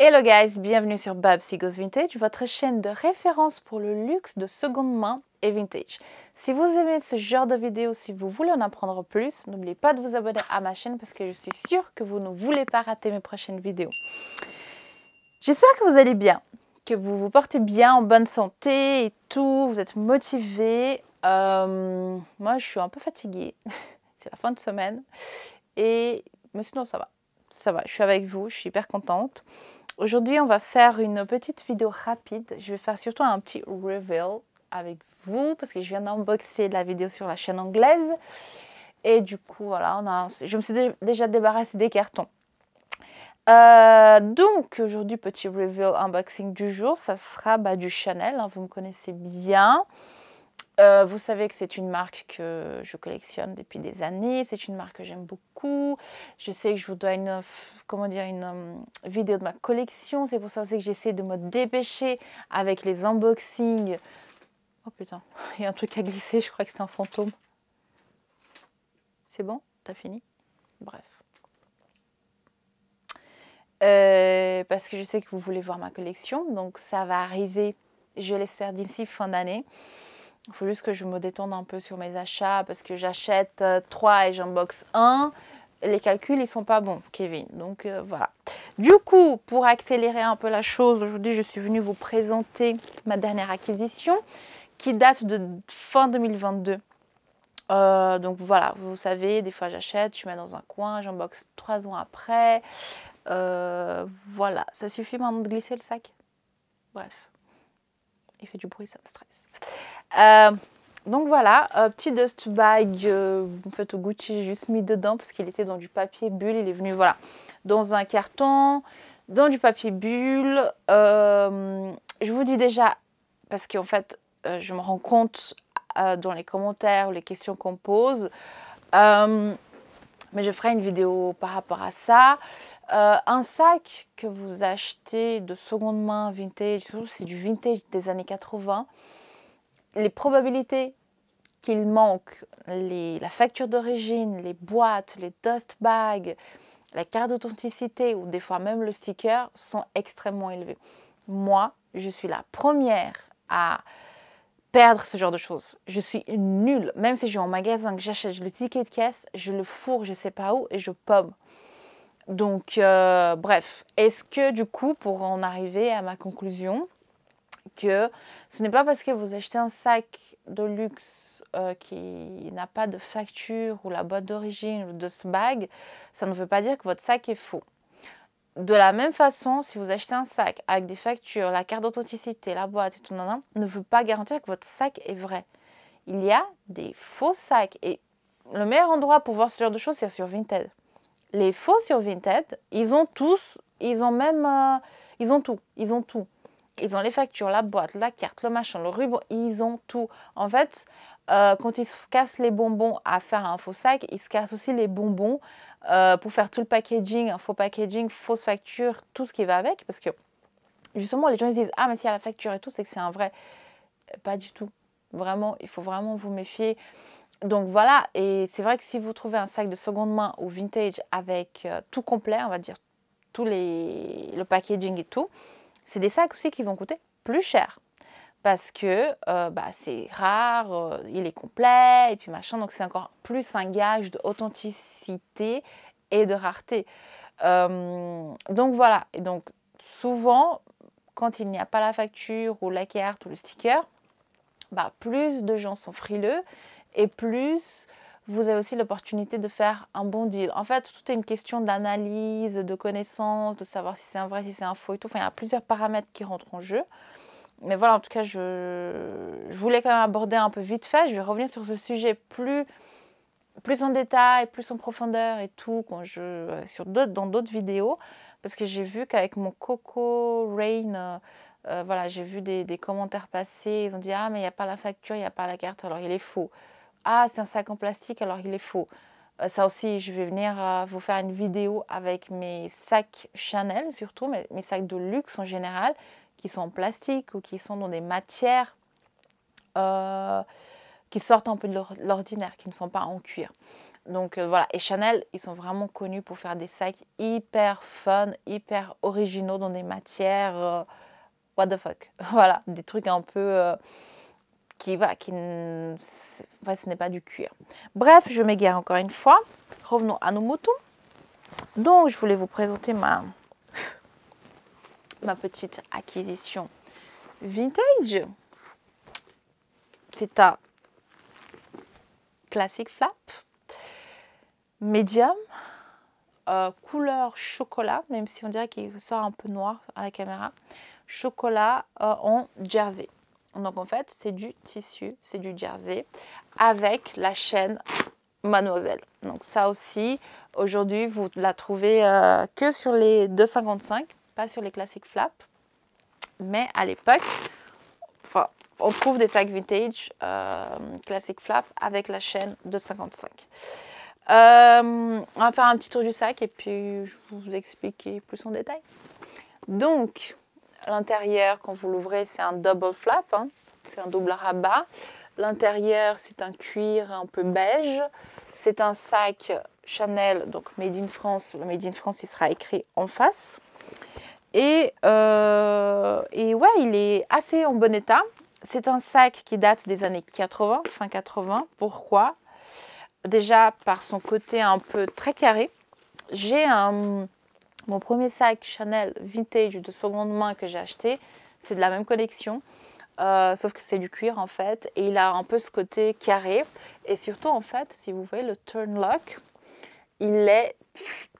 Hello guys, bienvenue sur Babsy Goes Vintage, votre chaîne de référence pour le luxe de seconde main et vintage. Si vous aimez ce genre de vidéos, si vous voulez en apprendre plus, n'oubliez pas de vous abonner à ma chaîne parce que je suis sûre que vous ne voulez pas rater mes prochaines vidéos. J'espère que vous allez bien, que vous vous portez bien, en bonne santé et tout, vous êtes motivés. Moi, je suis un peu fatiguée, c'est la fin de semaine, mais sinon ça va. Ça va, je suis avec vous, je suis hyper contente. Aujourd'hui, on va faire une petite vidéo rapide. Je vais faire surtout un petit reveal avec vous parce que je viens d'unboxer la vidéo sur la chaîne anglaise. Et du coup, voilà, je me suis déjà débarrassée des cartons. Donc, aujourd'hui, petit reveal unboxing du jour, ça sera du Chanel. Hein, vous me connaissez bien. Vous savez que c'est une marque que je collectionne depuis des années. C'est une marque que j'aime beaucoup. Je sais que je vous dois une vidéo de ma collection. C'est pour ça aussi que j'essaie de me dépêcher avec les unboxings. Oh putain, il y a un truc à glisser. Je crois que c'est un fantôme. C'est bon? T'as fini? Bref. Parce que je sais que vous voulez voir ma collection. Donc ça va arriver, je l'espère, d'ici fin d'année. Il faut juste que je me détende un peu sur mes achats parce que j'achète 3 et j'unbox 1. Les calculs, ils sont pas bons, Kevin. Donc voilà. Du coup, pour accélérer un peu la chose, aujourd'hui, je suis venue vous présenter ma dernière acquisition qui date de fin 2022. Donc voilà, vous savez, des fois j'achète, je mets dans un coin, j'unbox 3 ans après. Voilà, ça suffit maintenant de glisser le sac. Bref, il fait du bruit, ça me stresse. Donc voilà, petit dust bag, en fait au Gucci, j'ai juste mis dedans parce qu'il était dans du papier bulle. Il est venu, voilà, dans un carton, dans du papier bulle. Je vous dis déjà, parce qu'en fait, je me rends compte dans les commentaires ou les questions qu'on pose, mais je ferai une vidéo par rapport à ça. Un sac que vous achetez de seconde main vintage, c'est du vintage des années 80. Les probabilités qu'il manque la facture d'origine, les boîtes, les dust bags, la carte d'authenticité ou des fois même le sticker sont extrêmement élevées. Moi, je suis la première à perdre ce genre de choses. Je suis nulle. Même si je vais en magasin, que j'achète le ticket de caisse, je le fourre, je ne sais pas où et je pomme. Donc, bref. Est-ce que du coup, pour en arriver à ma conclusion, que ce n'est pas parce que vous achetez un sac de luxe qui n'a pas de facture ou la boîte d'origine ou de ce bag, ça ne veut pas dire que votre sac est faux. De la même façon, si vous achetez un sac avec des factures, la carte d'authenticité, la boîte et tout, ne veut pas garantir que votre sac est vrai. Il y a des faux sacs et le meilleur endroit pour voir ce genre de choses, c'est sur Vinted. Les faux sur Vinted, ils ont tout. Ils ont les factures, la boîte, la carte, le machin, le ruban, ils ont tout. En fait, quand ils se cassent les bonbons à faire un faux sac, ils se cassent aussi les bonbons pour faire tout le packaging, un faux packaging, fausse facture, tout ce qui va avec. Parce que justement, les gens ils disent « Ah, mais s'il y a la facture et tout, c'est que c'est un vrai. » Pas du tout. Vraiment, il faut vraiment vous méfier. Donc voilà, et c'est vrai que si vous trouvez un sac de seconde main ou vintage avec tout complet, on va dire, le packaging et tout, c'est des sacs aussi qui vont coûter plus cher parce que c'est rare, il est complet et puis machin, donc c'est encore plus un gage d'authenticité et de rareté. Donc voilà, et donc souvent, quand il n'y a pas la facture ou la carte ou le sticker, plus de gens sont frileux et plus vous avez aussi l'opportunité de faire un bon deal. En fait, tout est une question d'analyse, de connaissance, de savoir si c'est un vrai, si c'est un faux et tout. Enfin, il y a plusieurs paramètres qui rentrent en jeu. Mais voilà, en tout cas, je voulais quand même aborder un peu vite fait. Je vais revenir sur ce sujet plus en détail, plus en profondeur et tout dans d'autres vidéos. Parce que j'ai vu qu'avec mon Coco Rain, voilà, j'ai vu des commentaires passer. Ils ont dit « Ah, mais il n'y a pas la facture, il n'y a pas la carte, alors il est faux. » Ah, c'est un sac en plastique, alors il est faux. Ça aussi, je vais venir vous faire une vidéo avec mes sacs Chanel, surtout, mes sacs de luxe en général, qui sont en plastique ou qui sont dans des matières qui sortent un peu de l'ordinaire, qui ne sont pas en cuir. Donc voilà, et Chanel, ils sont vraiment connus pour faire des sacs hyper fun, hyper originaux dans des matières what the fuck. Voilà, des trucs un peu voilà, ouais, ce n'est pas du cuir. Bref, je m'égare encore une fois. Revenons à nos moutons. Donc, je voulais vous présenter ma petite acquisition vintage. C'est un classic flap médium, couleur chocolat, même si on dirait qu'il sort un peu noir à la caméra. Chocolat en jersey. Donc en fait, c'est du tissu, c'est du jersey avec la chaîne Mademoiselle. Donc ça aussi, aujourd'hui, vous la trouvez que sur les 2,55, pas sur les classiques flap. Mais à l'époque, enfin, on trouve des sacs vintage classic flap avec la chaîne 2,55. On va faire un petit tour du sac et puis je vais vous expliquer plus en détail. Donc, l'intérieur, quand vous l'ouvrez, c'est un double flap, hein, c'est un double rabat. L'intérieur, c'est un cuir un peu beige. C'est un sac Chanel, donc Made in France. Le Made in France, il sera écrit en face. Et ouais, il est assez en bon état. C'est un sac qui date des années 80, fin 80. Pourquoi? Déjà par son côté un peu très carré. J'ai mon premier sac Chanel vintage de seconde main que j'ai acheté. C'est de la même collection. Sauf que c'est du cuir en fait, et il a un peu ce côté carré, et surtout en fait, si vous voyez le turn lock, il est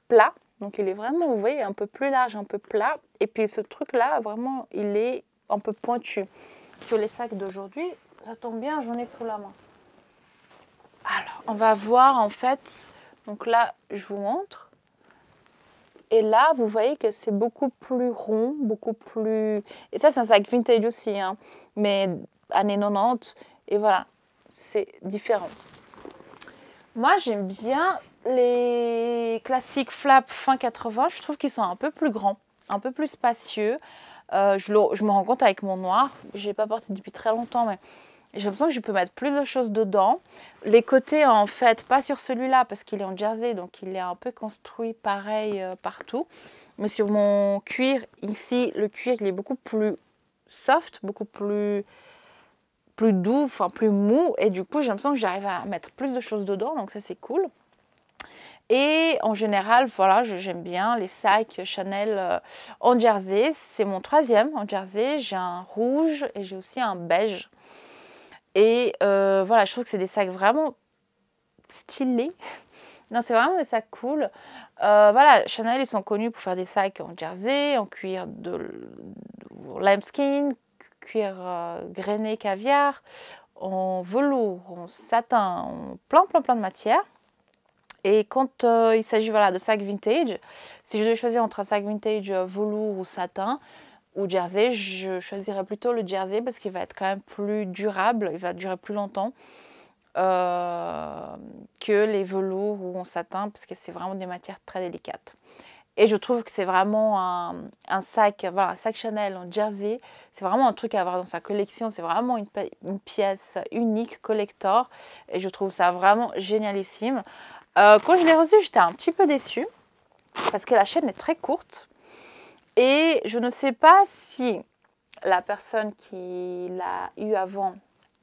plat, donc il est vraiment, vous voyez, un peu plus large, un peu plat, et puis ce truc là, vraiment, il est un peu pointu. Sur les sacs d'aujourd'hui, ça tombe bien, j'en ai sous la main. Alors, on va voir en fait, donc là, je vous montre. Et là, vous voyez que c'est beaucoup plus rond, beaucoup plus... Et ça, c'est un sac vintage aussi, hein, mais années 90. Et voilà, c'est différent. Moi, j'aime bien les classiques flap fin 80. Je trouve qu'ils sont un peu plus grands, un peu plus spacieux. Je me rends compte avec mon noir. Je l'ai pas porté depuis très longtemps, mais j'ai l'impression que je peux mettre plus de choses dedans. Les côtés, en fait, pas sur celui-là parce qu'il est en jersey, donc il est un peu construit pareil partout. Mais sur mon cuir, ici, le cuir, il est beaucoup plus soft, beaucoup plus doux, enfin plus mou. Et du coup, j'ai l'impression que j'arrive à mettre plus de choses dedans, donc ça, c'est cool. Et en général, voilà, j'aime bien les sacs Chanel en jersey. C'est mon troisième en jersey. J'ai un rouge et j'ai aussi un beige. Et voilà, je trouve que c'est des sacs vraiment stylés. Non, c'est vraiment des sacs cool. Voilà, Chanel, ils sont connus pour faire des sacs en jersey, en cuir de lambskin, cuir grainé caviar, en velours, en satin, en plein de matières. Et quand il s'agit voilà, de sacs vintage, si je devais choisir entre un sac vintage velours ou satin, ou jersey, je choisirais plutôt le jersey parce qu'il va être quand même plus durable, il va durer plus longtemps que les velours ou en satin parce que c'est vraiment des matières très délicates. Et je trouve que c'est vraiment un sac, voilà, un sac Chanel en jersey, c'est vraiment un truc à avoir dans sa collection, c'est vraiment une pièce unique, collector, et je trouve ça vraiment génialissime. Quand je l'ai reçu, j'étais un petit peu déçue parce que la chaîne est très courte. Et je ne sais pas si la personne qui l'a eu avant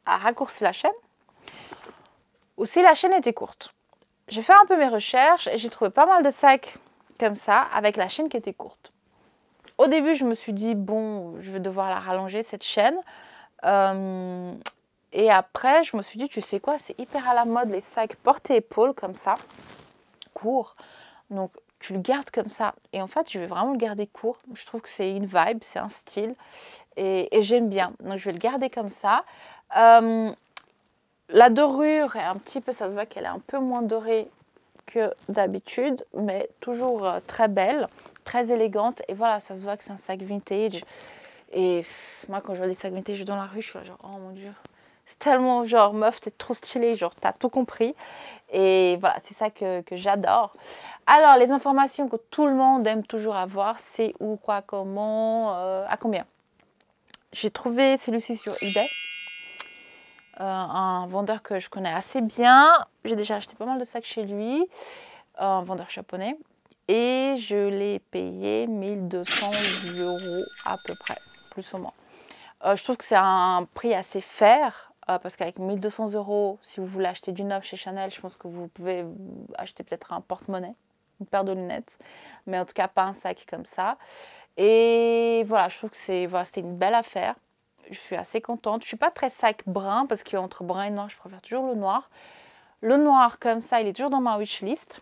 a raccourci la chaîne ou si la chaîne était courte. J'ai fait un peu mes recherches et j'ai trouvé pas mal de sacs comme ça avec la chaîne qui était courte. Au début, je me suis dit, bon, je vais devoir la rallonger cette chaîne. Et après, je me suis dit, tu sais quoi, c'est hyper à la mode les sacs porte-épaules comme ça, courts. Donc, tu le gardes comme ça. Et en fait, je vais vraiment le garder court. Je trouve que c'est une vibe, c'est un style. Et j'aime bien. Donc, je vais le garder comme ça. La dorure est un petit peu, ça se voit qu'elle est un peu moins dorée que d'habitude, mais toujours très belle, très élégante. Et voilà, ça se voit que c'est un sac vintage. Et moi, quand je vois des sacs vintage dans la rue, je suis là genre, oh mon Dieu. C'est tellement genre, meuf, t'es trop stylée, genre, t'as tout compris. Et voilà, c'est ça que j'adore. Alors, les informations que tout le monde aime toujours avoir, c'est où, quoi, comment, à combien. J'ai trouvé celui-ci sur eBay. un vendeur que je connais assez bien. J'ai déjà acheté pas mal de sacs chez lui, un vendeur japonais. Et je l'ai payé 1200 € à peu près, plus ou moins. Je trouve que c'est un prix assez fair, parce qu'avec 1200 €, si vous voulez acheter du neuf chez Chanel, je pense que vous pouvez acheter peut-être un porte-monnaie, une paire de lunettes, mais en tout cas pas un sac comme ça. Et voilà, je trouve que c'était une belle affaire. Je suis assez contente. Je suis pas très sac brun, parce qu'entre brun et noir, je préfère toujours le noir. Le noir comme ça, il est toujours dans ma wishlist.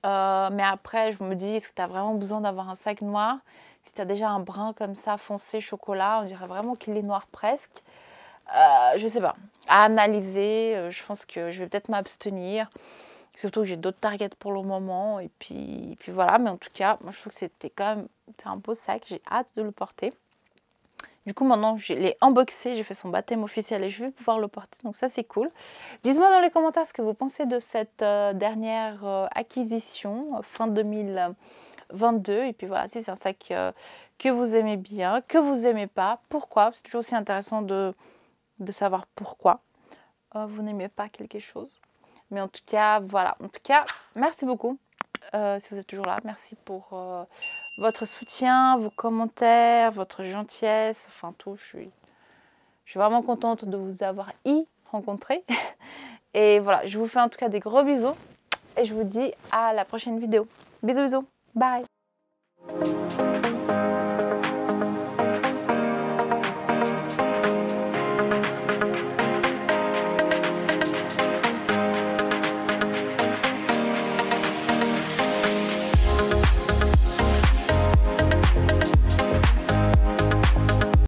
Mais après, je me dis, est-ce que tu as vraiment besoin d'avoir un sac noir? Si tu as déjà un brun comme ça, foncé, chocolat, on dirait vraiment qu'il est noir presque. Je sais pas. À analyser, je pense que je vais peut-être m'abstenir. Surtout que j'ai d'autres targets pour le moment. Et puis voilà, mais en tout cas, moi je trouve que c'était quand même un beau sac. J'ai hâte de le porter. Du coup, maintenant, je l'ai unboxé, j'ai fait son baptême officiel et je vais pouvoir le porter. Donc ça, c'est cool. Dites-moi dans les commentaires ce que vous pensez de cette dernière acquisition fin 2022. Et puis voilà, si c'est un sac que vous aimez bien, que vous n'aimez pas, pourquoi. C'est toujours aussi intéressant de savoir pourquoi vous n'aimez pas quelque chose. Mais en tout cas, voilà. En tout cas, merci beaucoup si vous êtes toujours là. Merci pour votre soutien, vos commentaires, votre gentillesse, enfin tout. Je suis vraiment contente de vous avoir rencontré. Et voilà, je vous fais en tout cas des gros bisous et je vous dis à la prochaine vidéo. Bisous, bisous. Bye.